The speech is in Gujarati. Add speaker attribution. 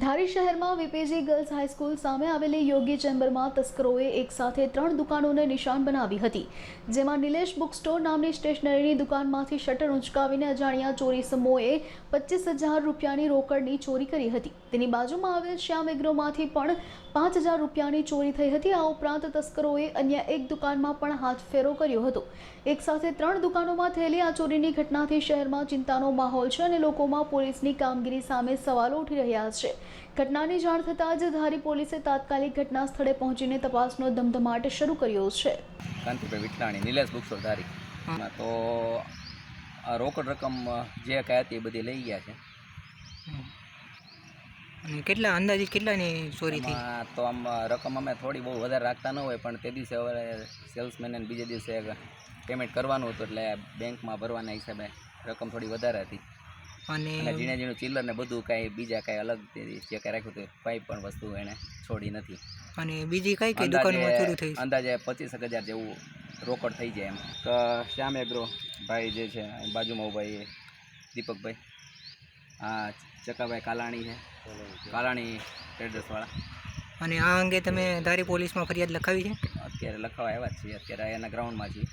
Speaker 1: ધારી શહેરમાં વીપીજી ગર્લ્સ હાઈસ્કૂલ સામે આવેલી યોગી ચેમ્બરમાં તસ્કરોએ એક સાથે 3 દુકાનોને નિશાન બનાવી હતી, જેમાં નિલેશ બુક સ્ટોર નામની સ્ટેશનરીની દુકાનમાંથી શટર ઉંચકાવીને અજાણ્યા ચોરી સમૂહોએ 25,000 રૂપિયાની રોકડની ચોરી કરી હતી। તેની બાજુમાં આવેલ શ્યામ એગ્રોમાંથી પણ 5,000 રૂપિયાની ચોરી થઈ હતી। આ ઉપરાંત તસ્કરોએ અન્ય એક દુકાનમાં પણ હાથફેરો કર્યો હતો। એક સાથે 3 દુકાનોમાં થયેલી આ ચોરીની ઘટનાથી શહેરમાં ચિંતાનો માહોલ છે અને લોકોમાં પોલીસની કામગીરી સામે સવાલો ઉઠી રહ્યા છે। ઘટનાની જાણ થતાં જ ધારી પોલીસે તાત્કાલિક ઘટના સ્થળે પહોંચીને તપાસનો ધમધમાટ શરૂ કર્યો છે।
Speaker 2: કાંતિભાઈ વિઠલાણી, નિલેશ બુક સ્ટોર ધારી। તો આ રોકડ રકમ જે કાંઈ હતી એ બધી લઈ ગયા છે।
Speaker 3: અને કેટલા અંદાજિત કેટલાની ચોરી થઈ?
Speaker 2: તો આમ રકમ અમે થોડી બહુ વધારે રાખતા ન હોય, પણ તે દિવસે હવે સેલ્સમેન અને બીજે દિવસે પેમેન્ટ કરવાનું હતું એટલે બેંકમાં ભરવાના હિસાબે રકમ થોડી વધારે હતી। અને ઝીણે ઝીણું ચિલ્લર ને બધું કાંઈ બીજા કાંઈ અલગ જે કાંઈ રાખ્યું હતું કંઈ પણ વસ્તુ એણે છોડી નથી।
Speaker 3: અને બીજી કઈ દુકાનમાં ચોરી થઈ?
Speaker 2: અંદાજે 25,000 જેવું રોકડ થઈ જાય એમ। તો શ્યામ એગ્રો ભાઈ જે છે બાજુમાં ઉભા દીપકભાઈ, હા ચકાભાઈ કાલાણી છે, કાલાણી ટ્રેડર્સવાળા।
Speaker 3: અને આ અંગે તમે ધારી પોલીસમાં ફરિયાદ લખાવી છે?
Speaker 2: અત્યારે લખાવા આવ્યા જ છીએ, અત્યારે એના ગ્રાઉન્ડમાં છીએ।